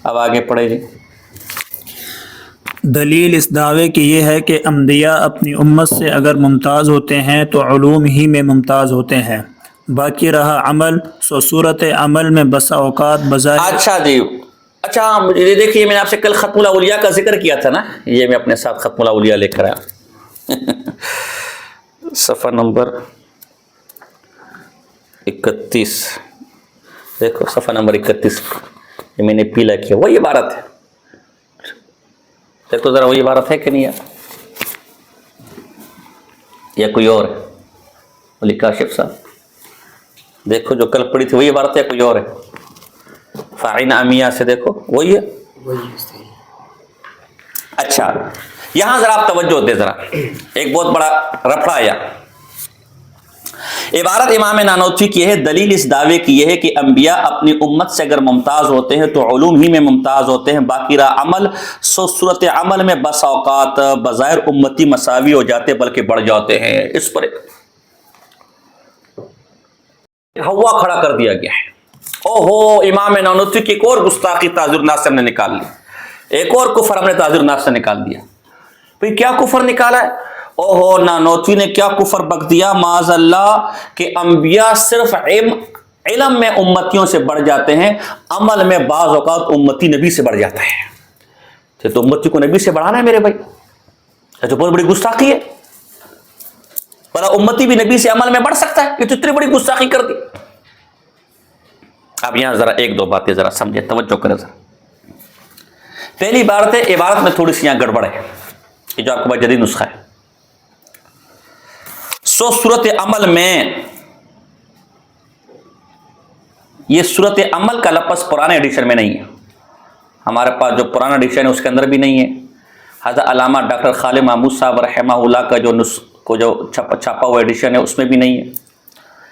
اب آگے پڑھے جی۔ دلیل اس دعوے کی یہ ہے کہ انبیاء اپنی امت سے اگر ممتاز ہوتے ہیں تو علوم ہی میں ممتاز ہوتے ہیں، باقی رہا عمل سو صورت عمل میں بسا اوقات بظاہر۔ اچھا جی، اچھا یہ دیکھیے میں نے آپ سے کل ختم الاولیاء کا ذکر کیا تھا نا، یہ میں اپنے ساتھ ختم الاولیاء لے کر آیا صفحہ نمبر 31، دیکھو صفحہ نمبر 31 یہ میں نے پیلا کیا، وہی عبارت ہے، دیکھو ذرا وہی عبارت ہے کہ نہیں ہے یا کوئی اور ہے؟ علی کاشف صاحب دیکھو جو کل پڑھی تھی وہی عبارت ہے کوئی اور ہے؟ فاعین امیہ سے دیکھو وہی ہے۔ اچھا یہاں ذرا آپ توجہ دے، ذرا ایک بہت بڑا رفڑا آیا۔ عبارت امام نانوتوی کی ہے، دلیل اس دعوے کی یہ ہے کہ انبیاء اپنی امت سے اگر ممتاز ہوتے ہیں تو علوم ہی میں ممتاز ہوتے ہیں، باقی رہا عمل سو صورت عمل میں بس اوقات بظاہر امتی مساوی ہو جاتے بلکہ بڑھ جاتے ہیں۔ اس پر ہوا کھڑا کر دیا گیا ہے۔ اوہو امام نانوتوی کی ایک اور گستاخی تاجر الناس سے ہم نے نکال لی، ایک اور کفر ہم نے تاجر الناس سے نکال دیا۔ بھئی کیا کفر نکالا ہے؟ اوہو نانوتوی نے کیا کفر بک دیا معاذ اللہ کہ انبیاء صرف علم میں امتیوں سے بڑھ جاتے ہیں، عمل میں بعض اوقات امتی نبی سے بڑھ جاتا ہے۔ تو امتی کو نبی سے بڑھانا ہے میرے بھائی، یہ تو بہت بڑی گستاخی ہے۔ بھلا امتی بھی نبی سے عمل میں بڑھ سکتا ہے؟ یہ تو اتنی بڑی گستاخی کر دی۔ اب یہاں ذرا ایک دو باتیں ذرا سمجھے، توجہ کریں ذرا۔ پہلی بات ہے عبارت میں تھوڑی سی یہاں گڑبڑ ہے، یہ جو آپ کے پاس جدید نسخہ ہے۔ سو صورت عمل میں یہ صورت عمل کا لفظ پرانے ایڈیشن میں نہیں ہے، ہمارے پاس جو پرانا ایڈیشن ہے اس کے اندر بھی نہیں ہے۔ حضرت علامہ ڈاکٹر خالد محمود صاحب رحمہ اللہ کا جو چھاپا ہوا ایڈیشن ہے اس میں بھی نہیں ہے،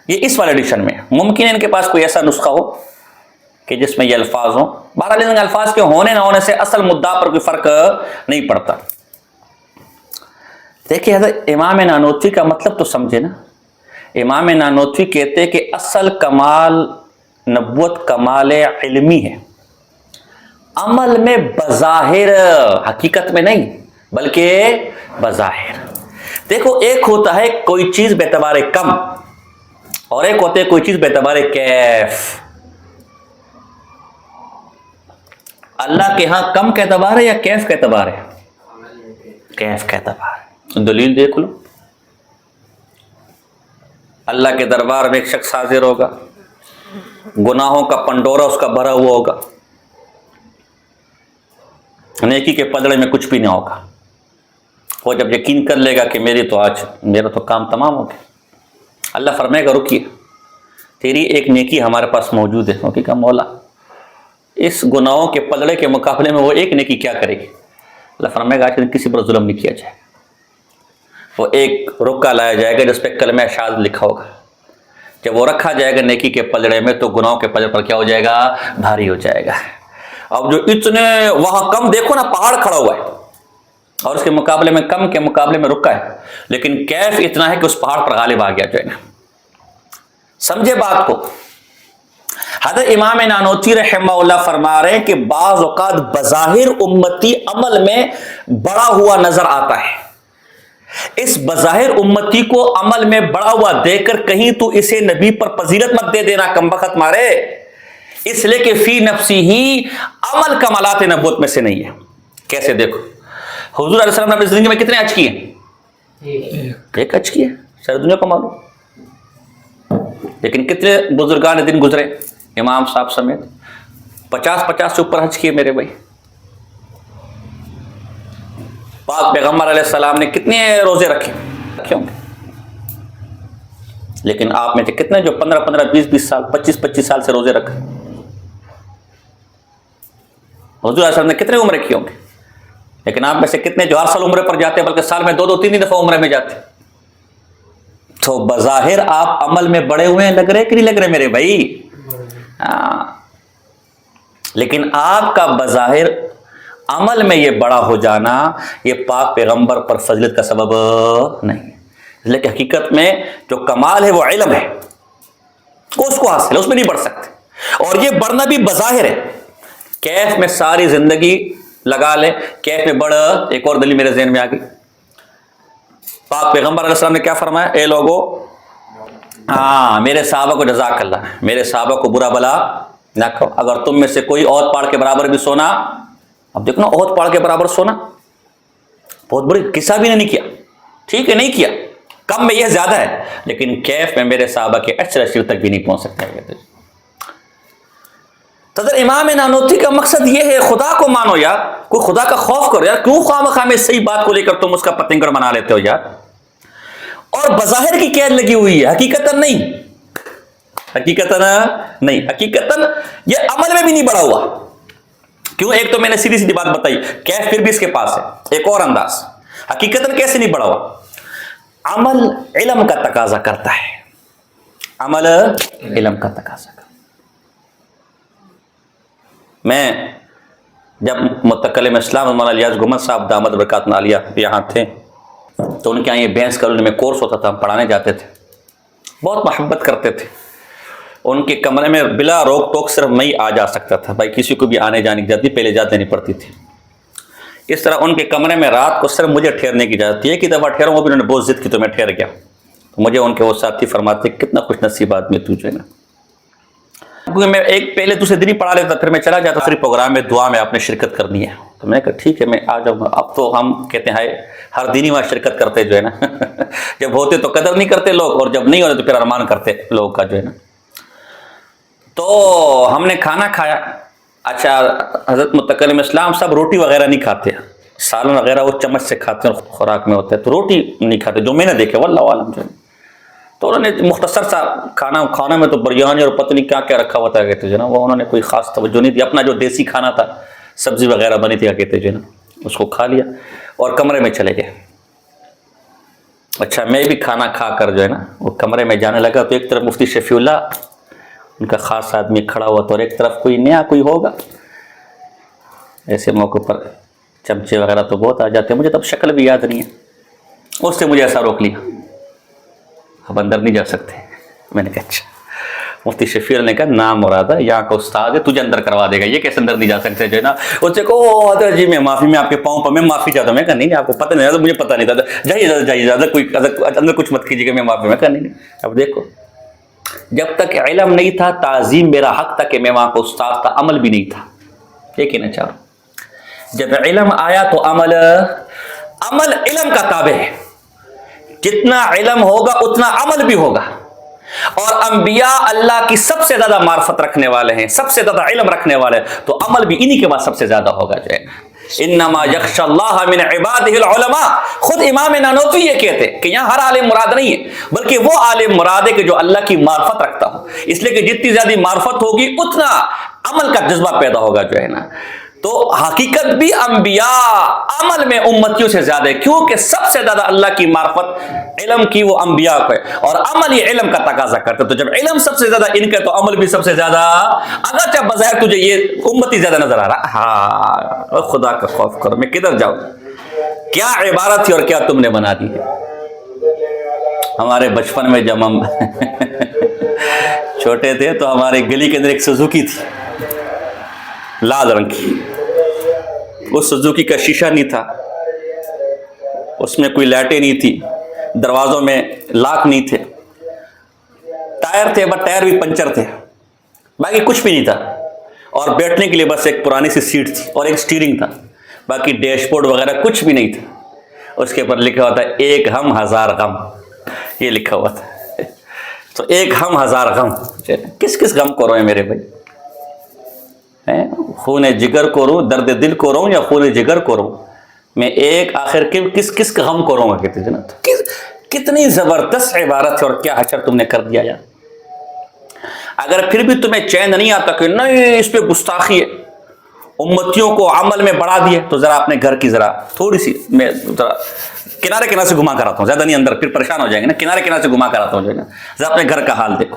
یہ اس والے ایڈیشن میں ہے۔ ممکن ہے ان کے پاس کوئی ایسا نسخہ ہو کہ جس میں یہ الفاظ ہوں، بہرحال ان الفاظ کے ہونے نہ ہونے سے اصل مدعا پر کوئی فرق نہیں پڑتا۔ دیکھیں حضرت امام نانوتوی کا مطلب تو سمجھے نا، امام نانوتوی کہتے ہیں کہ اصل کمال نبوت کمال علمی ہے، عمل میں بظاہر، حقیقت میں نہیں بلکہ بظاہر۔ دیکھو ایک ہوتا ہے کوئی چیز باعتبار کم اور ایک ہوتا ہے کوئی چیز باعتبار کیف۔ اللہ کے ہاں کم کا اعتبار ہے یا کیف کا اعتبار ہے؟ کیف کا اعتبار ہے۔ دلیل دیکھ لو، اللہ کے دربار میں ایک شخص حاضر ہوگا، گناہوں کا پنڈورا اس کا بھرا ہوا ہوگا، نیکی کے پلڑے میں کچھ بھی نہ ہوگا۔ وہ جب یقین کر لے گا کہ میرا تو کام تمام ہو گیا، اللہ فرمائے گا رکیے، تیری ایک نیکی ہمارے پاس موجود ہے۔ وہ کہا مولا اس گناہوں کے پلڑے کے مقابلے میں وہ ایک نیکی کیا کرے گی؟ اللہ فرمائے گا آج کسی پر ظلم نہیں کیا جائے گا۔ وہ ایک رکا لایا جائے گا جس پہ کلمہ شہادت لکھا ہوگا، جب وہ رکھا جائے گا نیکی کے پلڑے میں تو گناہوں کے پلڑے پر کیا ہو جائے گا؟ بھاری ہو جائے گا۔ اب جو اتنے وہاں کم دیکھو نا، پہاڑ کھڑا ہوا ہے اور اس کے مقابلے میں کم کے مقابلے میں رکا ہے، لیکن کیف اتنا ہے کہ اس پہاڑ پر غالب آ گیا جو ہے نا۔ سمجھے بات کو؟ حضرت امام نانوتوی رحمہ اللہ فرما رہے ہیں کہ بعض اوقات بظاہر امتی عمل میں بڑا ہوا نظر آتا ہے، اس بظاہر امتی کو عمل میں بڑا ہوا دیکھ کر کہیں تو اسے نبی پر فضیلت مت دے دینا کم بخت مارے، اس لیے کہ فی نفسی ہی عمل کمالات نبوت میں سے نہیں ہے۔ کیسے؟ دیکھو حضور علیہ السلام نے اپنی زندگی میں کتنے حج کیے؟ ایک حج کیے، ساری دنیا کو معلوم۔ لیکن کتنے بزرگان دن گزرے امام صاحب سمیت، 50 سے اوپر حج کیے میرے بھائی۔ پاک پیغمبر علیہ السلام نے کتنے روزے رکھے ہوں گے، لیکن آپ میں سے کتنے جو 15 20 سال 25 سال سے روزے رکھے؟ حضور علیہ السلام نے کتنے عمرے کیے ہوں گے، لیکن آپ میں سے کتنے جو ہر سال عمرے پر جاتے ہیں بلکہ سال میں 2 3 دفعہ عمرے میں جاتے ہیں؟ تو بظاہر آپ عمل میں بڑے ہوئے ہیں، لگ رہے کہ نہیں لگ رہے میرے بھائی؟ ہاں، لیکن آپ کا بظاہر عمل میں یہ بڑا ہو جانا یہ پاک پیغمبر پر فضیلت کا سبب نہیں، لیکن حقیقت میں جو کمال ہے وہ علم ہے، اس کو حاصل ہے، اس میں نہیں بڑھ سکتے، اور یہ بڑھنا بھی بظاہر ہے۔ کیف میں ساری زندگی لگا لے. کیف میں بڑا ایک اور دلیل میرے ذہن میں آ گئی. پاک پیغمبر علیہ السلام نے کیا فرمایا؟ اے لوگو، ہاں میرے صحابہ کو جزاک اللہ، میرے صحابہ کو برا بلا نہ کہو. اگر تم میں سے کوئی عہد پہاڑ کے برابر بھی سونا، اب دیکھو نا عہد پہاڑ کے برابر سونا بہت بڑی قصہ بھی نہیں کیا، ٹھیک ہے نہیں کیا، کم میں یہ زیادہ ہے، لیکن کیف میں میرے صحابہ کے اشر تک بھی نہیں پہنچ سکتے. تو امام نانوتوی کا مقصد یہ ہے خدا کو مانو یار، کوئی خدا کا خوف کرو یار، کیوں خواہ مخواہ میں صحیح بات کو لے کر تم اس کا پتنگڑ بنا لیتے ہو یار. اور بظاہر کی قید لگی ہوئی ہے، حقیقتاً نہیں، حقیقتاً نہیں، حقیقتاً یہ عمل میں بھی نہیں بڑھا ہوا. کیوں؟ ایک تو میں نے سیدھی سیدھی بات بتائی، کیف پھر بھی اس کے پاس ہے. ایک اور انداز، حقیقتاً کیسے نہیں بڑھا ہوا؟ عمل علم کا تقاضا کرتا ہے، عمل علم کا تقاضا کرتا ہے. میں جب متکلم اسلام مولانا الیاس گمت صاحب دامت برکاتہ عالیہ یہاں تھے تو ان کے یہاں یہ بحث کالونی میں کورس ہوتا تھا، ہم پڑھانے جاتے تھے، بہت محبت کرتے تھے. ان کے کمرے میں بلا روک ٹوک صرف میں ہی آ جا سکتا تھا، بھائی کسی کو بھی آنے جانے کی اجازت پہلے اجازت دینی پڑتی تھی. اس طرح ان کے کمرے میں رات کو صرف مجھے ٹھہرنے کی اجازت تھی. ایک ہی دفعہ ٹھہروں، وہ بھی انہوں نے بہت ضد کی تو میں ٹھہر گیا. تو مجھے ان کے وہ ساتھی فرماتے کتنا خوش نصیب آدمی تو جو ہے نا، کیونکہ میں ایک پہلے دوسرے دن ہی پڑھا لیتا، پھر میں چلا جاتا صرف پروگرام میں دعا میں آپ نے شرکت کرنی ہے. تو میں نے کہا ٹھیک ہے میں آ جاؤں گا. اب تو ہم کہتے ہیں ہر دن ہی وہاں شرکت کرتے جو ہے نا جب ہوتے تو قدر نہیں کرتے لوگ، اور جب نہیں ہوتے تو پھر ارمان کرتے لوگوں کا جو ہے نا. تو ہم نے کھانا کھایا. اچھا حضرت متکلم اسلام صاحب روٹی وغیرہ نہیں کھاتے، سالن وغیرہ وہ چمچ سے کھاتے ہیں، خوراک میں ہوتا ہے، تو روٹی نہیں کھاتے جو میں نے دیکھے واللہ عالم جو ہے. تو انہوں نے مختصر سا کھانا میں تو بریانی اور پتہ نہیں کیا کیا رکھا ہوا تھا کہتے جو نا، وہ انہوں نے کوئی خاص توجہ نہیں دی. اپنا جو دیسی کھانا تھا، سبزی وغیرہ بنی تھی کہتے جو نا، اس کو کھا لیا اور کمرے میں چلے گئے. اچھا میں بھی کھانا کھا کر جو ہے نا وہ کمرے میں جانے لگا تو ایک طرف مفتی شفیع اللہ ان کا خاص آدمی کھڑا ہوا تھا، اور ایک طرف کوئی نیا کوئی ہوگا. ایسے موقع پر چمچے وغیرہ تو بہت آ جاتے ہیں، مجھے تب شکل بھی یاد نہیں ہے. اس سے مجھے ایسا روک لیا، اب اندر نہیں جا سکتے. میں نے کہا اچھا. مفتی شفیع نے کہا نام مراد ہے، یہاں کا استاد ہے، تجھے اندر کروا دے گا، یہ کیسے اندر نہیں جا سکتے جو ہے نا. اس سے کہو حضرت جی میں معافی، میں آپ کے پاؤں پر میں معافی چاہتا ہوں. میں کہا نہیں آپ کو پتہ نہیں تھا، مجھے پتہ نہیں تھا، جائیے جائیے کوئی اندر کچھ مت کیجیے گا، میں معافی. میں کہا نہیں. اب دیکھو جب تک علم نہیں تھا تعظیم میرا حق تھا کہ میں وہاں کا استاد تھا، عمل بھی نہیں تھا. یہ کہنا چاہ رہا ہوں، جب علم آیا تو عمل علم کا تابع ہے. جتنا علم ہوگا اتنا عمل بھی ہوگا. اور انبیاء اللہ کی سب سے زیادہ معرفت رکھنے والے ہیں، سب سے زیادہ علم رکھنے والے ہیں، تو عمل بھی انہی کے بعد سب سے زیادہ ہوگا جو ہے. انما یخشی اللہ من عبادہ العلماء. خود امام نانوتوی یہ کہتے ہیں کہ یہاں ہر عالم مراد نہیں ہے، بلکہ وہ عالم مراد ہے کہ جو اللہ کی معرفت رکھتا ہو. اس لیے کہ جتنی زیادہ معرفت ہوگی اتنا عمل کا جذبہ پیدا ہوگا جو ہے نا. تو حقیقت بھی انبیاء عمل میں امتیوں سے زیادہ ہے، کیونکہ سب سے زیادہ اللہ کی معرفت علم کی وہ انبیاء کو ہے، اور عمل یہ علم کا تقاضا کرتا ہے. تو جب علم سب سے زیادہ ان کا تو عمل بھی سب سے زیادہ. اگرچہ بظاہر تجھے یہ امتی زیادہ نظر آ رہا، ہاں خدا کا خوف کرو، میں کدھر جاؤں. کیا عبارت تھی اور کیا تم نے بنا دی ہے. ہمارے بچپن میں جب ہم چھوٹے تھے تو ہمارے گلی کے اندر ایک سوزوکی تھی لال رنگ کی. اس سوزوکی کا شیشہ نہیں تھا، اس میں کوئی لائٹیں نہیں تھی، دروازوں میں لاک نہیں تھے، ٹائر تھے بس ٹائر بھی پنچر تھے، باقی کچھ بھی نہیں تھا. اور بیٹھنے کے لیے بس ایک پرانی سی سیٹ تھی اور ایک سٹیئرنگ تھا، باقی ڈیش بورڈ وغیرہ کچھ بھی نہیں تھا. اس کے اوپر لکھا ہوا تھا ایک ہم ہزار غم، یہ لکھا ہوا تھا. تو ایک ہم ہزار غم، کس کس غم کو روئے میرے بھائی؟ خون جگر کو رو، درد دل کو رو یا خون جگر کو رو؟ میں ایک آخر کس کس غم کو روں گا کہتے جناب. کتنی زبردست عبارت ہے اور کیا حشر تم نے کر دیا یار. اگر پھر بھی تمہیں چین نہیں آتا کہ نہیں اس پہ گستاخی ہے، امتیوں کو عمل میں بڑھا دیا، تو ذرا اپنے گھر کی ذرا تھوڑی سی میں ذرا کنارے سے گھما کر آتا ہوں، زیادہ نہیں اندر، پھر پریشان ہو جائیں گے نا. کنارے سے گھما کر آتا ہوں جو ہے نا، ذرا اپنے گھر کا حال دیکھو.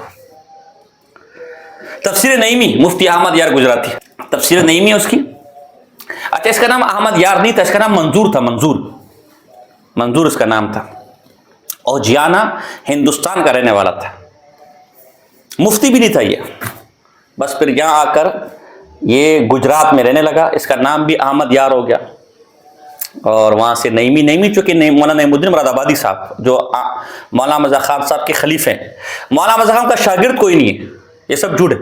تفسیر نعیمی مفتی احمد یار گجراتی، تفسیر نعیمی ہے اس کی. اچھا اس کا نام احمد یار نہیں تھا، اس کا نام منظور تھا. منظور اس کا نام تھا، اور جیانا ہندوستان کا رہنے والا تھا. مفتی بھی نہیں تھا یہ، بس پھر یہاں آ کر یہ گجرات میں رہنے لگا، اس کا نام بھی احمد یار ہو گیا، اور وہاں سے نعیمی چونکہ مولانا نعیم الدین مراد آبادی صاحب جو مولانا مزاح خان صاحب کے خلیفے ہیں، مولانا مزاح خان کا شاگرد کوئی نہیں ہے، یہ سب جھوٹ ہے،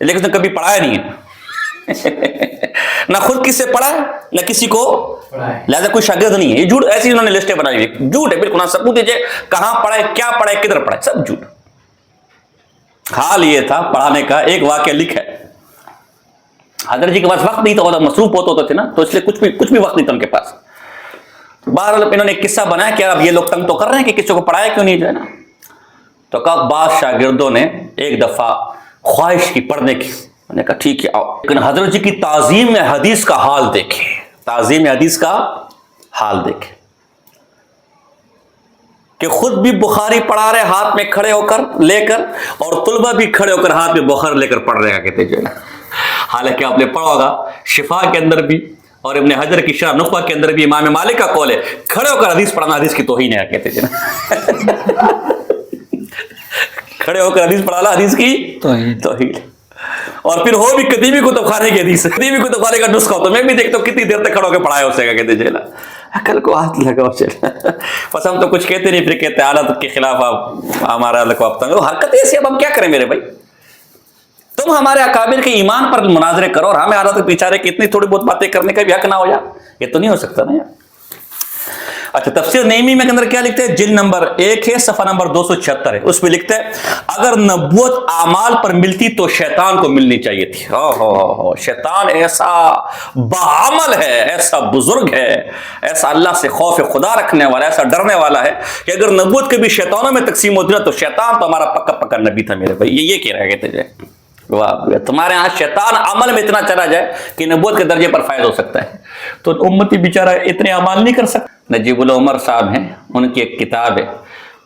لیکن اس نے کبھی پڑھایا نہیں ہے نہ خود کس سے پڑھا ہے نہ کسی کو، لہذا کوئی شاگرد نہیں ہے، یہ جھوٹ، ایسی انہوں نے لسٹیں بنائی ہوئی، جھوٹ ہے بالکل، ثبوت دیجیے کہاں پڑھے، کیا پڑھے، کدھر پڑھے، سب جھوٹ۔ حال یہ تھا پڑھانے کا، ایک واقعہ لکھ ہے، حضرت جی کے پاس وقت نہیں تھا، مصروف ہوتے تھے نا، تو اس لیے کچھ بھی وقت نہیں تھا ان کے پاس۔ بہرحال انہوں نے ایک قصہ بنایا کہ اب یہ لوگ تنگ تو کر رہے ہیں کہ کسی کو پڑھایا کیوں نہیں جو ہے نا، تو کہا بعض شاگردوں نے ایک دفعہ خواہش کی پڑھنے کی، میں نے کہا ٹھیک ہے آؤ، لیکن حضرت جی کی تعظیم حدیث کا حال دیکھے، تعظیم حدیث کا حال دیکھے کہ خود بھی بخاری پڑھا رہے ہاتھ میں کھڑے ہو کر لے کر، اور طلبہ بھی کھڑے ہو کر ہاتھ میں بخاری لے کر پڑھ رہے ہیں، کہتے جو ہے نا، حالانکہ آپ نے پڑھا ہوگا شفا کے اندر بھی اور ابن حجر کی شرح نخبہ کے اندر بھی امام مالک کا قول ہے کھڑے ہو کر حدیث پڑھنا حدیث کی توہین ہے، کہتے جو نا کھڑے ہو کر حدیث پڑھانا حدیث کی توہین، اور پھر ہو بھی قدیمی کتب خانے کی حدیث، قدیمی کتب خانے کا نسخہ تو میں بھی دیکھتا ہوں کتنی دیر تک کھڑے ہو کے پڑھایا اسے، کہتے جو نا عقل کو ہاتھ لگاؤ چل، بس ہم تو کچھ کہتے نہیں، پھر کہتے حالت کے خلاف ہمارا حرکت ایسی، اب ہم کیا کریں میرے بھائی، تم ہمارے اکابر کے ایمان پر مناظرے کرو اور ہمیں عادت بیچارے کہ اتنی تھوڑی بہت باتیں کرنے کا بھی حق نہ ہو جائے، یہ تو نہیں ہو سکتا نا یار۔ اچھا تفسیر نعیمی میں کے اندر کیا لکھتے ہیں، جلد نمبر 1 ہے، صفحہ نمبر 276 ہے، اس میں لکھتے ہیں اگر نبوت اعمال پر ملتی تو شیطان کو ملنی چاہیے تھی۔ شیطان ایسا باعمل ہے، ایسا بزرگ ہے، ایسا اللہ سے خوف خدا رکھنے والا، ایسا ڈرنے والا ہے کہ اگر نبوت کبھی شیطانوں میں تقسیم ہوتی نا تو شیطان تو ہمارا پکا پکا نبی تھا میرے بھائی، یہ کہہ رہے کہتے جائے، واہ تمہارے ہاں شیطان عمل میں اتنا چلا جائے کہ نبوت کے درجے پر فائد ہو سکتا ہے، تو امتی بیچارہ اتنے اعمال نہیں کر سکتا۔ نجیب العمر صاحب ہیں، ان کی ایک کتاب ہے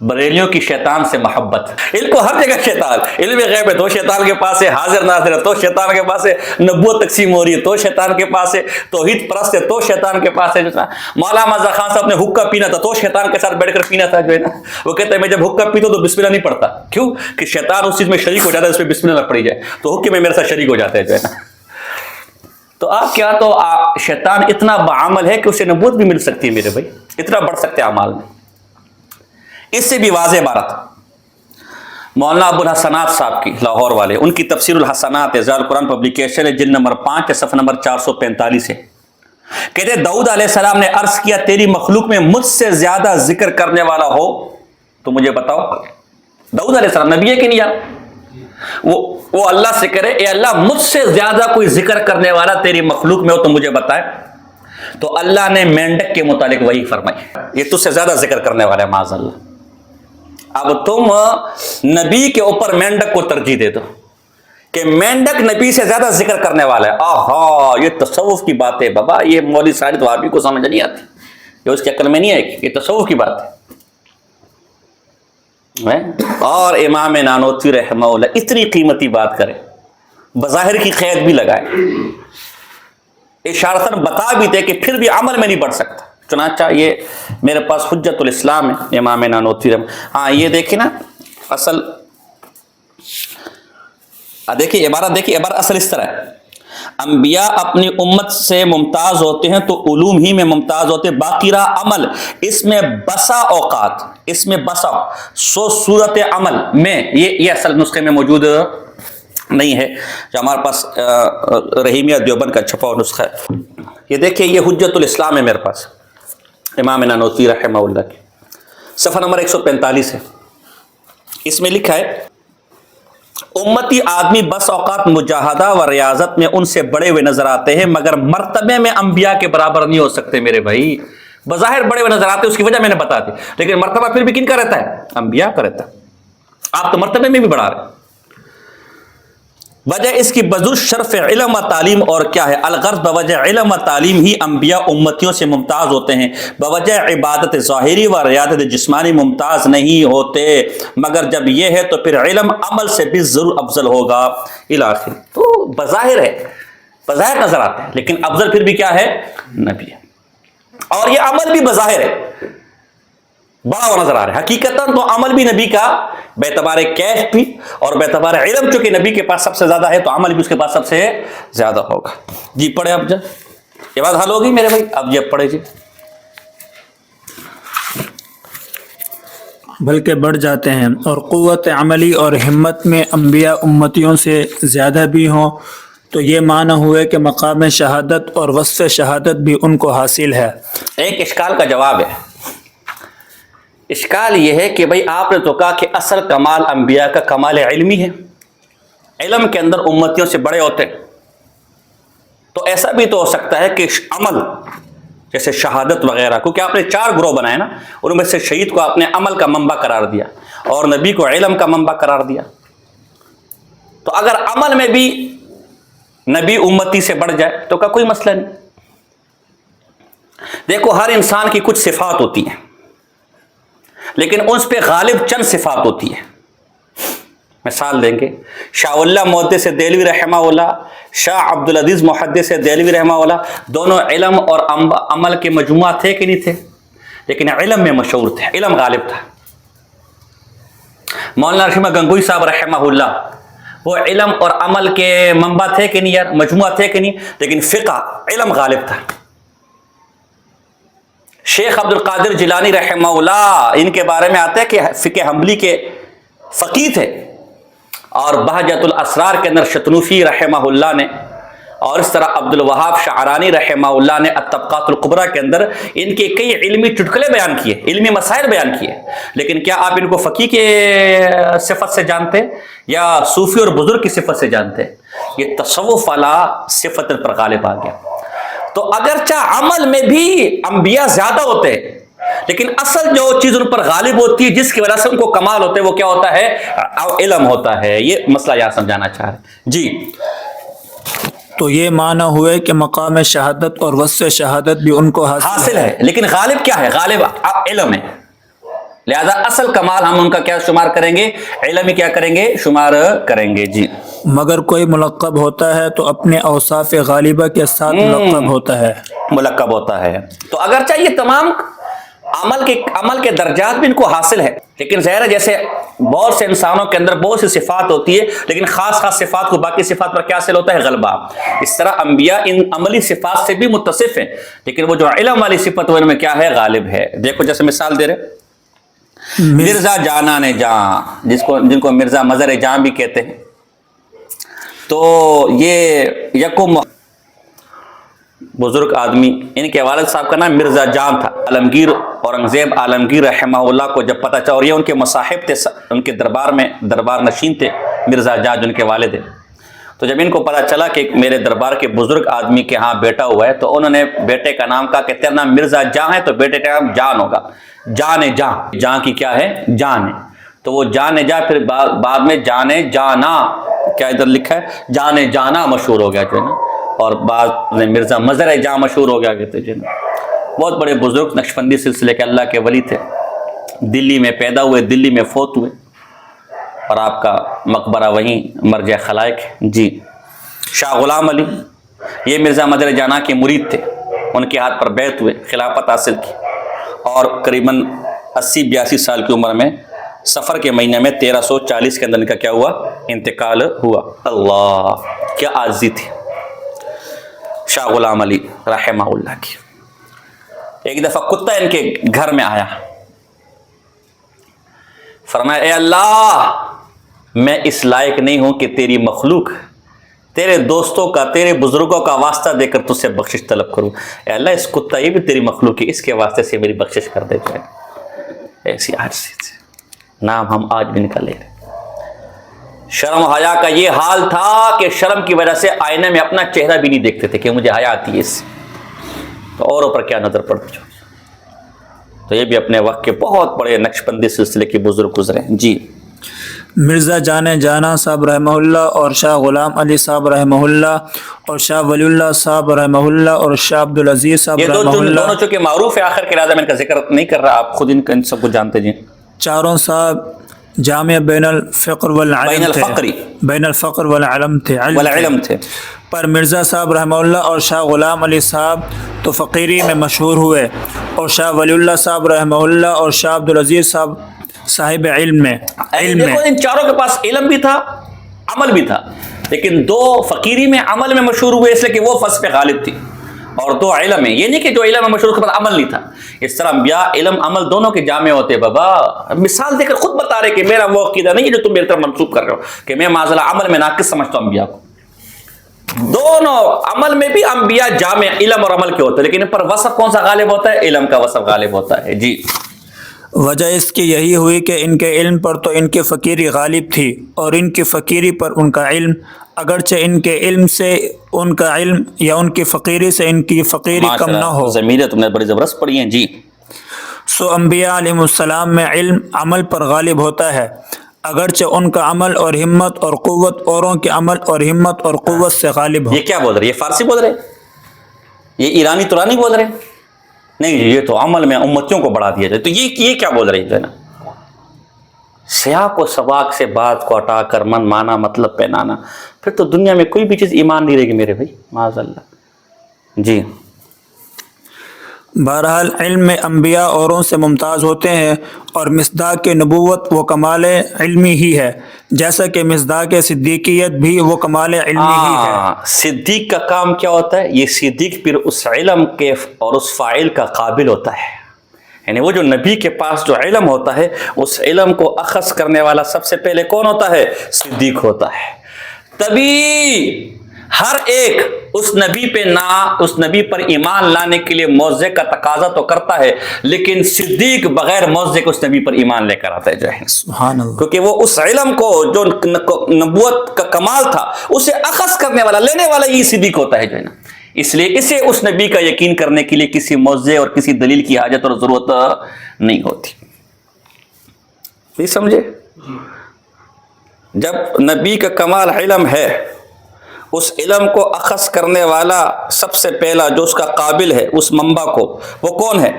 بریلیوں کی شیطان سے محبت، ان کو ہر جگہ شیطان، علم غیب ہے تو شیطان کے پاس ہے، حاضر ناظر ہے تو شیطان کے پاس ہے، نبوت تقسیم ہو رہی ہے تو شیطان کے پاس ہے، توحید پرست ہے تو شیطان کے پاس ہے۔ مولانا مزاح خان صاحب نے حقہ پینا تھا تو شیطان کے ساتھ بیٹھ کر پینا تھا جو ہے نا، وہ کہتے ہیں میں جب حقہ پیتا تو بسم اللہ نہیں پڑھتا، کیوں کہ شیطان اس چیز میں شریک ہو جاتا ہے، اس میں بسم اللہ پڑھی جائے تو حقے میں میرے ساتھ شریک ہو جاتا ہے جو ہے نا۔ تو آپ کیا تو شیطان اتنا بعمل ہے کہ اسے نبوت بھی مل سکتی ہے میرے بھائی، اتنا بڑھ سکتے ہیں اعمال میں۔ اس سے بھی واضح عبارت مولانا ابو الحسنات صاحب کی، لاہور والے، ان کی تفسیر الحسنات ہے، ضیاء القرآن پبلیکیشن ہے، جلد نمبر 5 صفحہ نمبر 445 ہے، کہتے ہیں داؤد علیہ السلام نے عرض کیا تیری مخلوق میں مجھ سے زیادہ ذکر کرنے والا ہو تو مجھے بتاؤ۔ داؤد علیہ السلام نبی ہے کہ نہیں یار، وہ اللہ سے کرے اے اللہ مجھ سے زیادہ کوئی ذکر کرنے والا تیری مخلوق میں ہو تو مجھے بتائے، تو اللہ نے مینڈک کے متعلق وہی فرمائی، یہ تجھ سے زیادہ ذکر کرنے والا ہے معاذ اللہ۔ اب تم نبی کے اوپر مینڈک کو ترجیح دے دو کہ مینڈک نبی سے زیادہ ذکر کرنے والا ہے، آہا یہ تصوف کی بات ہے بابا، یہ مولوی سعید وہابی کو سمجھ نہیں آتی، یہ اس کی عقل میں نہیں ہے، یہ تصوف کی بات ہے۔ اور امام نانوتوی رحمہ اللہ اتنی قیمتی بات کرے، بظاہر کی قید بھی لگائے، اشارتاً بتا بھی دے کہ پھر بھی عمل میں نہیں بڑھ سکتا، چنانچہ یہ میرے پاس حجت الاسلام ہے امام نانوتوی رحمہ، ہاں یہ دیکھیں نا اصل، دیکھیں عبارت اصل اس طرح ہے، انبیاء اپنی امت سے ممتاز ہوتے ہیں تو علوم ہی میں ممتاز ہوتے، باقی رہا عمل، اس میں بسا اوقات، اس میں بسا صورت عمل میں، یہ اصل نسخے میں موجود نہیں ہے جو ہمارے پاس رحیمیہ دیوبند کا چھپا ہوا نسخہ ہے، یہ دیکھیں یہ حجت الاسلام ہے میرے پاس امام نانوتوی رحمہ اللہ کی، صفحہ نمبر 145 ہے، اس میں لکھا ہے امتی آدمی بس اوقات مجاہدہ و ریاضت میں ان سے بڑے ہوئے نظر آتے ہیں مگر مرتبے میں انبیاء کے برابر نہیں ہو سکتے میرے بھائی، بظاہر بڑے ہوئے نظر آتے ہیں اس کی وجہ میں نے بتا دی، لیکن مرتبہ پھر بھی کن کا رہتا ہے، انبیاء کا رہتا ہے، آپ تو مرتبے میں بھی بڑھا رہے ہیں۔ وجہ اس کی بذل شرف علم و تعلیم، اور کیا ہے الغرض بوجہ علم و تعلیم ہی انبیاء امتیوں سے ممتاز ہوتے ہیں، بوجہ عبادت ظاہری و ریاضت جسمانی ممتاز نہیں ہوتے، مگر جب یہ ہے تو پھر علم عمل سے بھی ضرور افضل ہوگا الاخر۔ تو بظاہر ہے، بظاہر نظر آتا ہے لیکن افضل پھر بھی کیا ہے، نبی ہے، اور یہ عمل بھی بظاہر ہے، بڑا ہوا نظر آ رہا ہے. حقیقتاً تو عمل بھی نبی کا بیعتبار کیف بھی اور بیعتبار علم چونکہ نبی کے پاس سب سے زیادہ ہے تو عمل بھی اس کے پاس سب سے زیادہ ہوگا. جی پڑھے اب جب یہ بات حل ہوگی میرے بھائی. اب جب پڑھے جی. بلکہ بڑھ جاتے ہیں اور قوت عملی اور ہمت میں انبیاء امتیوں سے زیادہ بھی ہوں تو یہ معنی ہوئے کہ مقام شہادت اور وصف شہادت بھی ان کو حاصل ہے. ایک اشکال کا جواب ہے. اشکال یہ ہے کہ بھئی آپ نے تو کہا کہ اصل کمال انبیاء کا کمال علمی ہے, علم کے اندر امتیوں سے بڑے ہوتے ہیں, تو ایسا بھی تو ہو سکتا ہے کہ عمل جیسے شہادت وغیرہ, کیونکہ آپ نے 4 گروہ بنائے نا, ان میں سے شہید کو آپ نے عمل کا منبع قرار دیا اور نبی کو علم کا منبع قرار دیا. تو اگر عمل میں بھی نبی امتی سے بڑھ جائے تو کا کوئی مسئلہ نہیں. دیکھو ہر انسان کی کچھ صفات ہوتی ہیں لیکن اس پہ غالب چند صفات ہوتی ہیں. مثال دیں گے, شاہ اللہ محدث دہلوی رحمہ اللہ, شاہ عبدالعزیز محدث دہلوی رحمہ اللہ, دونوں علم اور عمل کے مجموعہ تھے کہ نہیں تھے, لیکن علم میں مشہور تھے, علم غالب تھا. مولانا رشید گنگوئی صاحب رحمہ اللہ, وہ علم اور عمل کے منبع تھے کہ نہیں یار, مجموعہ تھے کہ نہیں, لیکن فقہ علم غالب تھا. شیخ عبد القادر جیلانی رحمہ اللہ, ان کے بارے میں آتا ہے کہ فقہ حنبلی کے فقیہ تھے, اور بہجت الاسرار کے اندر شتنوفی رحمہ اللہ نے, اور اس طرح عبد الوہاب شعرانی رحمہ اللہ نے الطبقات القبریٰ کے اندر ان کے کئی علمی چٹکلے بیان کیے, علمی مسائل بیان کیے. لیکن کیا آپ ان کو فقیہ کے صفت سے جانتے یا صوفی اور بزرگ کی صفت سے جانتے؟ یہ تصوف والا صفت پر غالب آ گیا. تو اگرچہ عمل میں بھی انبیاء زیادہ ہوتے ہیں لیکن اصل جو چیز ان پر غالب ہوتی ہے جس کی وجہ سے ان کو کمال ہوتے ہیں وہ کیا ہوتا ہے؟ علم ہوتا ہے. یہ مسئلہ یہاں سمجھانا چاہ رہے ہیں جی. تو یہ معنی ہوئے کہ مقام شہادت اور وصف شہادت بھی ان کو حاصل ہے, لیکن غالب کیا ہے؟ غالب علم ہے. لہذا اصل کمال ہم ان کا کیا شمار کریں گے؟ علم ہی کیا کریں گے؟ شمار کریں گے جی. مگر کوئی ملقب ہوتا ہے تو اپنے اوصاف غالبہ کے ساتھ ملقب ہوتا ہے, ملقب ہوتا ہے. تو اگرچہ یہ تمام عمل کے درجات بھی ان کو حاصل ہے, لیکن ظاہر ہے جیسے بہت سے انسانوں کے اندر بہت سی صفات ہوتی ہے لیکن خاص صفات کو باقی صفات پر کیا حاصل ہوتا ہے؟ غلبہ. اس طرح انبیاء ان عملی صفات سے بھی متصف ہیں لیکن وہ جو علم والی صفت ان میں کیا ہے؟ غالب ہے. دیکھو جیسے مثال دے رہے مرزا جانان جان, جن کو مرزا مظہر جان بھی کہتے ہیں, تو یہ یکم بزرگ آدمی, ان کے والد صاحب کا نام مرزا جان تھا. عالمگیر اورنگزیب عالمگیر رحمہ اللہ کو جب پتہ چلا, اور یہ ان کے مصاحب تھے, ان کے دربار نشین تھے مرزا جان جن کے والد ہیں, تو جب ان کو پتہ چلا کہ میرے دربار کے بزرگ آدمی کے ہاں بیٹا ہوا ہے تو انہوں نے بیٹے کا نام کہا کہ تیرا نام مرزا جان ہے تو بیٹے کا نام جان ہوگا. جان کی کیا ہے؟ جان ہے. تو وہ جان جا پھر بعد میں جان جانا, کیا ادھر لکھا ہے؟ جان جانا مشہور ہو گیا جو ہے نا, اور بعد میں مرزا مظہر جان مشہور ہو گیا کہتے جو ہے نا. بہت بڑے بزرگ نقشبندی سلسلے کے اللہ کے ولی تھے, دلی میں پیدا ہوئے, دلی میں فوت ہوئے, اور آپ کا مقبرہ وہیں مرجع خلائق جی. شاہ غلام علی یہ مرزا مظہر جانا کے مرید تھے, ان کے ہاتھ پر بیعت ہوئے, خلافت حاصل کی, اور قریباً 80-82 سال کی عمر میں سفر کے مہینے میں 1340 کے اندر ان کا کیا ہوا؟ انتقال ہوا. اللہ کیا عاجزی تھی شاہ غلام علی رحمہ اللہ کی. ایک دفعہ کتا ان کے گھر میں آیا, فرمایا اے اللہ میں اس لائق نہیں ہوں کہ تیری مخلوق تیرے دوستوں کا, تیرے بزرگوں کا واسطہ دے کر تجھ سے بخشش طلب کروں. اے اللہ اس کتا یہ بھی تیری مخلوق ہے, اس کے واسطے سے میری بخشش کر دے جائے. ایسی عاجزی تھی, نام ہم آج بھی نکل لے رہے. شرم و حیا کا یہ حال تھا کہ شرم کی وجہ سے آئینے میں اپنا چہرہ بھی نہیں دیکھتے تھے کہ مجھے حیا آتی ہے اس سے, تو اوروں پر کیا نظر پڑتی. تو یہ بھی اپنے وقت کے بہت بڑے نقشبندی سلسلے کے بزرگ گزرے جی. مرزا جان جانا صاحب رحمہ اللہ اور شاہ غلام علی صاحب رحمہ اللہ اور شاہ ولی اللہ صاحب رحمہ اللہ اور شاہ عبدالعزیز صاحب رحمہ اللہ, دونوں چونکہ معروف ہے, آخر کے لحاظ میں ان کا ذکر نہیں کر رہا, آپ خود ان سب کو جانتے جی. چاروں صاحب جامع بین الفقر والعلم تھے، بین الفقر والعلم تھے، والعلم تھے۔ پر مرزا صاحب رحمہ اللہ اور شاہ غلام علی صاحب تو فقیری میں مشہور ہوئے، اور شاہ ولی اللہ صاحب رحمہ اللہ اور شاہ عبدالعزیز صاحب صاحب علم میں دیکھو ان چاروں کے پاس علم بھی تھا، عمل بھی تھا، لیکن دو فقیری میں عمل میں مشہور ہوئے اس لیے کہ وہ فصل پہ غالب تھی، اور دو علم میں، یہ نہیں کہ جو علم میں مشہور کے پاس عمل نہیں تھا۔ اس طرح انبیاء علم عمل دونوں کے جامع ہوتے۔ بابا مثال دے کر خود بتا رہے کہ میرا وہ عقیدہ نہیں ہے جو تم میری طرف منسوب کر رہے ہو کہ میں معاذ اللہ عمل میں ناقص سمجھتا ہوں انبیاء کو۔ دونوں عمل میں بھی انبیاء جامع علم اور عمل کے ہوتے ہیں، لیکن ان پر وصف کون سا غالب ہوتا ہے؟ علم کا وصف غالب ہوتا ہے۔ جی، وجہ اس کی یہی ہوئی کہ ان کے علم پر تو ان کی فقیری غالب تھی، اور ان کی فقیری پر ان کا علم، اگرچہ ان کے علم سے ان کا علم یا ان کی فقیری سے ان کی فقیری کم نہ ہو۔ ضمیر تم نے بڑی زبردست پڑھی ہیں۔ جی، سو انبیاء علیہ السلام میں علم عمل پر غالب ہوتا ہے، اگرچہ ان کا عمل اور ہمت اور قوت اوروں کے عمل اور ہمت اور قوت سے غالب ہو۔ یہ کیا بول رہے؟ یہ فارسی بول رہے؟ یہ ایرانی ترانی بول رہے؟ نہیں، یہ تو عمل میں امتیوں کو بڑھا دیا جائے، تو یہ کیا بول رہے ہیں نا؟ سیاق و سباق سے بات کو ہٹا کر من مانا مطلب پہنانا، پھر تو دنیا میں کوئی بھی چیز ایمان نہیں رہے گی میرے بھائی، معاذ اللہ۔ جی، بہرحال علم میں انبیاء اوروں سے ممتاز ہوتے ہیں، اور مصداق نبوت وہ کمال علمی ہی ہے، جیسا کہ مصداق صدیقیت بھی وہ کمال علمی ہی ہے۔ صدیق کا کام کیا ہوتا ہے؟ یہ صدیق پھر اس علم کے اور اس فاعل کا قابل ہوتا ہے، یعنی وہ جو نبی کے پاس جو علم ہوتا ہے اس علم کو اخذ کرنے والا سب سے پہلے کون ہوتا ہے؟ صدیق ہوتا ہے۔ تبھی ہر ایک اس نبی پر ایمان لانے کے لیے معجزے کا تقاضا تو کرتا ہے، لیکن صدیق بغیر معجزے کے اس نبی پر ایمان لے کر آتا ہے جو ہے، سبحان اللہ، کیونکہ وہ اس علم کو جو نبوت کا کمال تھا اسے اخذ کرنے والا، لینے والا یہ صدیق ہوتا ہے جو ہے نا۔ اس لیے اسے اس نبی کا یقین کرنے کے لیے کسی معجزے اور کسی دلیل کی حاجت اور ضرورت نہیں ہوتی۔ یہ سمجھے؟ جب نبی کا کمال علم ہے، اس علم کو اخذ کرنے والا سب سے پہلا جو اس کا قابل ہے اس منبع کو، وہ کون ہے؟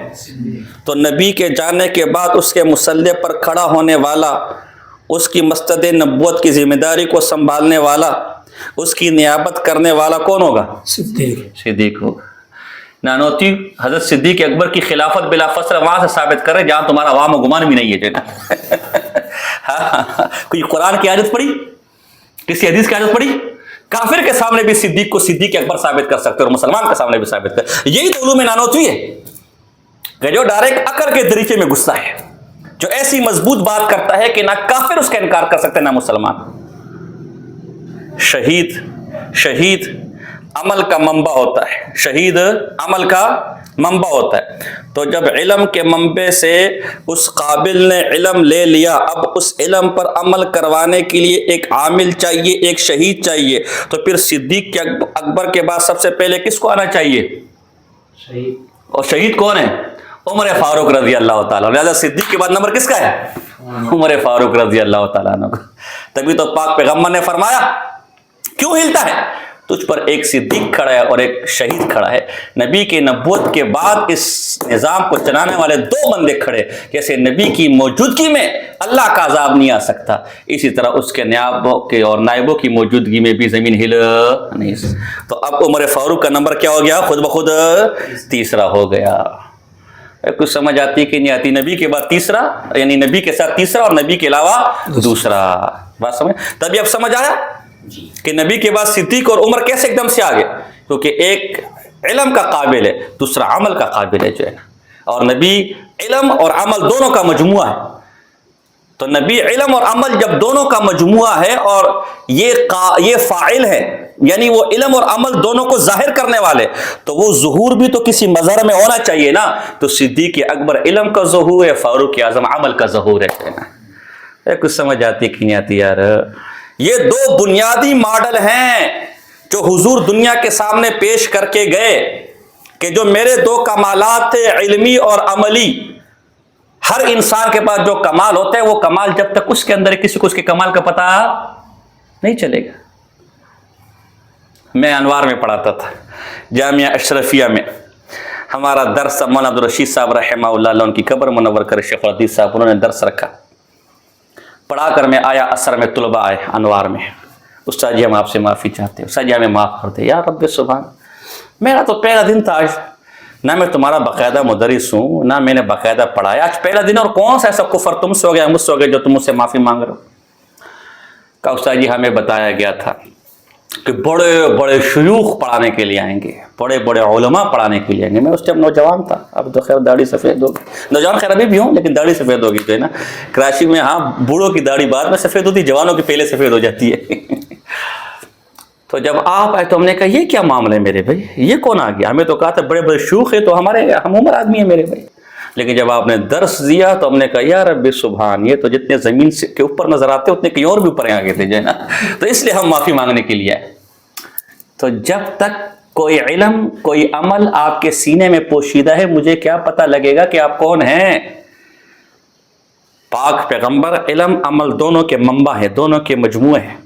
تو نبی کے جانے کے بعد اس کے مسلح پر کھڑا ہونے والا، اس کی مستد نبوت کی ذمہ داری کو سنبھالنے والا، اس کی نیابت کرنے والا کون ہوگا؟ صدیق ہوگا۔ نانوتی حضرت صدیق اکبر کی خلافت بلا فصل وہاں سے ثابت کرے جہاں تمہارا وہم و گمان بھی نہیں ہے جو نا۔ کوئی قرآن کی آیت پڑھی؟ کسی حدیث کی آیت پڑھی؟ کافر کے سامنے بھی صدیق کو صدیق اکبر ثابت کر سکتے اور مسلمان کے سامنے بھی ثابت کر۔ یہی تو علوم نانوتوی ہے کہ جو ڈائریکٹ عقل کے دریچے میں گھستا ہے، جو ایسی مضبوط بات کرتا ہے کہ نہ کافر اس کا انکار کر سکتے نہ مسلمان۔ شہید عمل کا منبع ہوتا ہے، شہید عمل کا منبع ہوتا ہے۔ تو جب علم کے منبع سے اس قابل نے علم لے لیا، اب اس علم پر عمل کروانے کے لیے ایک عامل چاہیے، ایک شہید چاہیے، تو پھر صدیق کے اکبر کے بعد سب سے پہلے کس کو آنا چاہیے؟ شہید۔ اور شہید کون ہے؟ عمر فاروق رضی اللہ تعالیٰ۔ لہذا صدیق کے بعد نمبر کس کا ہے؟ عمر فاروق رضی اللہ تعالیٰ عنہ۔ تبھی تو پاک پیغمبر نے فرمایا کیوں ہلتا ہے؟ تجھ پر ایک صدیق کھڑا ہے اور ایک شہید کھڑا ہے۔ نبی کے نبوت کے بعد اس نظام کو چلانے والے دو بندے کھڑے، جیسے نبی کی موجودگی میں اللہ کا عذاب نہیں آ سکتا، اسی طرح اس کے نیابوں کے اور نائبوں کی موجودگی میں بھی زمین ہل نہیں سکتی۔ تو اب عمر فاروق کا نمبر کیا ہو گیا؟ خود بخود تیسرا ہو گیا۔ کچھ سمجھ آتی کہ نہیں آتی؟ نبی کے بعد تیسرا، یعنی نبی کے ساتھ تیسرا اور نبی کے علاوہ دوسرا۔ بات سمجھ؟ تبھی اب سمجھ آیا کہ نبی کے بعد صدیق اور عمر کیسے ایک دم سے آگے؟ کیونکہ ایک علم کا قابل ہے، دوسرا عمل کا قابل ہے جو ہے نا، اور نبی علم اور عمل دونوں کا مجموعہ ہے۔ تو نبی علم اور عمل جب دونوں کا مجموعہ ہے اور یہ فاعل ہے، یعنی وہ علم اور عمل دونوں کو ظاہر کرنے والے، تو وہ ظہور بھی تو کسی مظہر میں ہونا چاہیے نا۔ تو صدیق اکبر علم کا ظہور ہے، فاروق اعظم عمل کا ظہور ہے۔ کچھ سمجھ آتی کہ نہیں آتی یار؟ یہ دو بنیادی ماڈل ہیں جو حضور دنیا کے سامنے پیش کر کے گئے کہ جو میرے دو کمالات تھے، علمی اور عملی۔ ہر انسان کے پاس جو کمال ہوتا ہے وہ کمال جب تک اس کے اندر کسی کو اس کے کمال کا پتہ نہیں چلے گا۔ میں انوار میں پڑھاتا تھا، جامعہ اشرفیہ میں ہمارا درس، مولانا عبدالرشید صاحب رحمہ اللہ، ان کی قبر منور کرے، شیخ الحدیث صاحب، انہوں نے درس رکھا۔ پڑھا کر میں آیا اثر میں، طلباء آئے انوار میں، استاد جی ہم آپ سے معافی چاہتے ہیں، استاد جی ہمیں معاف کر دے۔ یا رب سبحان، میرا تو پہلا دن تھا آج، نہ میں تمہارا باقاعدہ مدرس ہوں، نہ میں نے باقاعدہ پڑھایا، آج پہلا دن، اور کون سا ایسا کفر تم سے ہو گیا مجھ سے ہو گیا جو تم مجھ سے معافی مانگ رہے ہو؟ کہا استاد جی ہمیں بتایا گیا تھا کہ بڑے بڑے شیوخ پڑھانے کے لیے آئیں گے، بڑے بڑے علماء پڑھانے کے لیے آئیں گے۔ میں اس ٹائم نوجوان تھا، اب تو خیر داڑھی سفید ہوگی، نوجوان خیر ابھی بھی ہوں لیکن داڑھی سفید ہوگی جو ہے نا، کراچی میں ہاں بوڑھوں کی داڑھی بعد میں سفید ہوتی، جوانوں کی پہلے سفید ہو جاتی ہے۔ تو جب آپ آئے تو ہم نے کہا یہ کیا معاملہ ہے میرے بھائی، یہ کون آ گیا؟ ہمیں تو کہا تھا بڑے بڑے شیوخ ہیں تو ہم عمر آدمی ہیں میرے بھائی، لیکن جب آپ نے درس دیا تو ہم نے کہا یا رب سبحان، یہ تو جتنے زمین کے اوپر نظر آتے اتنے کہیں اور بھی اوپر آ گئے تھے جو ہے نا، تو اس لیے ہم معافی مانگنے کے لیے آئے۔ تو جب تک کوئی علم کوئی عمل آپ کے سینے میں پوشیدہ ہے، مجھے کیا پتہ لگے گا کہ آپ کون ہیں؟ پاک پیغمبر علم عمل دونوں کے منبع ہیں، دونوں کے مجموعے ہیں۔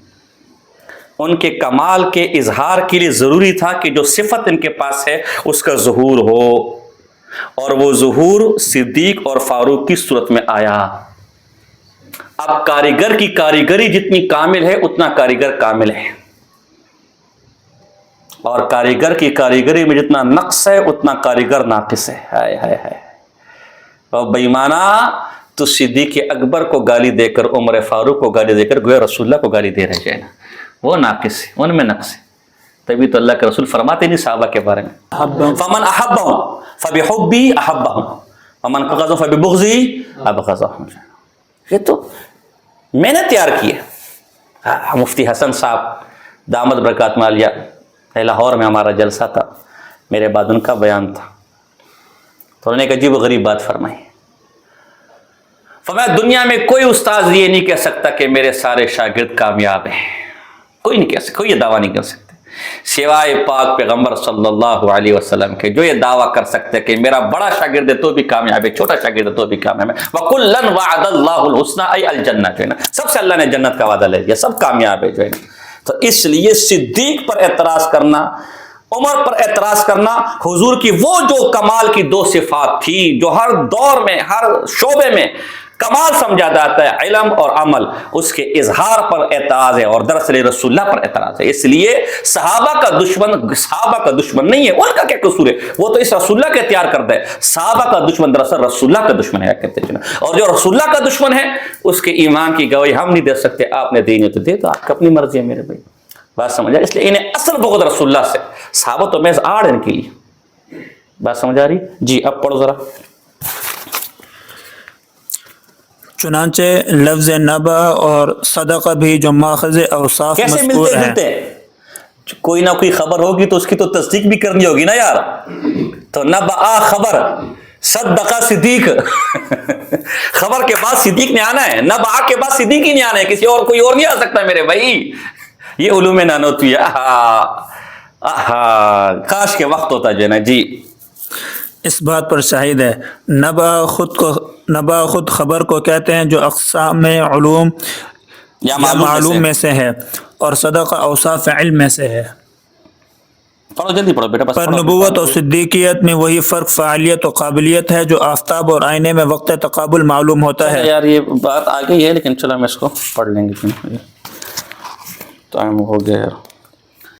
ان کے کمال کے اظہار کے لیے ضروری تھا کہ جو صفت ان کے پاس ہے اس کا ظہور ہو، اور وہ ظہور صدیق اور فاروق کی صورت میں آیا۔ اب کاریگر کی کاریگری جتنی کامل ہے اتنا کاریگر کامل ہے، اور کاریگر کی کاریگری میں جتنا نقص ہے اتنا کاریگر ناقص ہے۔ ہائے ہائے ہائے، اور بے ایمانہ تو صدیق اکبر کو گالی دے کر، عمر فاروق کو گالی دے کر گویا رسول اللہ کو گالی دے رہے ہیں، وہ ناقص ہے، ان میں نقص ہے۔ تبھی تو اللہ کے رسول فرماتے نہیں صحابہ کے بارے میں، فمن احبهم فبحبی احبهم ومن بغضهم فببغضی ابغضهم۔ یہ تو میں نے تیار کیا۔ مفتی حسن صاحب دامت برکات مالیہ، لاہور میں ہمارا جلسہ تھا، میرے بعد ان کا بیان تھا، تو انہوں نے ایک عجیب و غریب بات فرمائی، فرمایا دنیا میں کوئی استاذ یہ نہیں کہہ سکتا کہ میرے سارے شاگرد کامیاب ہیں، کوئی نہیں کہہ سکتا، کوئی یہ دعویٰ نہیں کر سکتے سوائے پاک پیغمبر صلی اللہ علیہ وسلم کے، جو یہ دعویٰ کر سکتے کہ میرا بڑا شاگرد ہے تو بھی کامیاب ہے، چھوٹا شاگرد ہے تو بھی کامیاب ہے۔ وَكُلًّا وَعَدَ اللَّهُ الْحُسْنَىٰ أي الجنہ، جو ہے نا سب سے اللہ نے جنت کا وعدہ لے لیا، سب کامیاب ہے جو ہے نا۔ تو اس لیے صدیق پر اعتراض کرنا، عمر پر اعتراض کرنا، حضور کی وہ جو کمال کی دو صفات تھی جو ہر دور میں ہر شعبے میں کمال سمجھا جاتا ہے، علم اور عمل، اس کے اظہار پر اعتراض ہے، اور دراصل رسول اللہ پر اعتراض ہے۔ اس لیے صحابہ کا دشمن نہیں ہے، ان کا کیا قصور ہے، وہ تو اس رسول اللہ کے تیار کرتا ہے۔ صحابہ کا دشمن دراصل رسول اللہ کا دشمن ہے کہتے ہیں، اور جو رسول اللہ کا دشمن ہے اس کے ایمان کی گواہی ہم نہیں دے سکتے، آپ نے دینی تو دے دو، آپ کی اپنی مرضی ہے میرے بھائی، بات سمجھا؟ اس لیے انہیں اصل بغض رسول اللہ سے، صحابہ تو محض آڑ ان کے لیے، بات سمجھ آ رہی؟ جی اب پڑھو ذرا۔ چنانچہ لفظ نبا اور صدقہ بھی جو ماخذ اوصاف کیسے مذکور ملتے ہیں، جلتے ہیں؟ کوئی نہ کوئی خبر ہوگی تو اس کی تو تصدیق بھی کرنی ہوگی نا یار، تو نبا خبر، صدقہ صدیق، خبر کے بعد صدیق نے آنا ہے، نبا کے بعد صدیق ہی نہیں آنا ہے، کسی اور کوئی اور نہیں آ سکتا میرے بھائی، یہ علوم نانوتوی ہے۔ کاش کے وقت ہوتا جو ہے نا۔ جی اس بات پر شاہد ہے نبا خود خبر کو کہتے ہیں جو اقسام علوم یا معلوم میں سے ہے، اور صدقہ اوصاف علم میں سے ہے۔ پڑھو جلدی پڑھو بیٹا، بس پر پڑھو۔ نبوت اور صدیقیت میں وہی فرق فعالیت و قابلیت ہے جو آفتاب اور آئینے میں وقت تقابل معلوم ہوتا ہے۔ یار یہ بات آ گئی ہے لیکن چلو ہم اس کو پڑھ لیں گے، ٹائم ہو گیا یار۔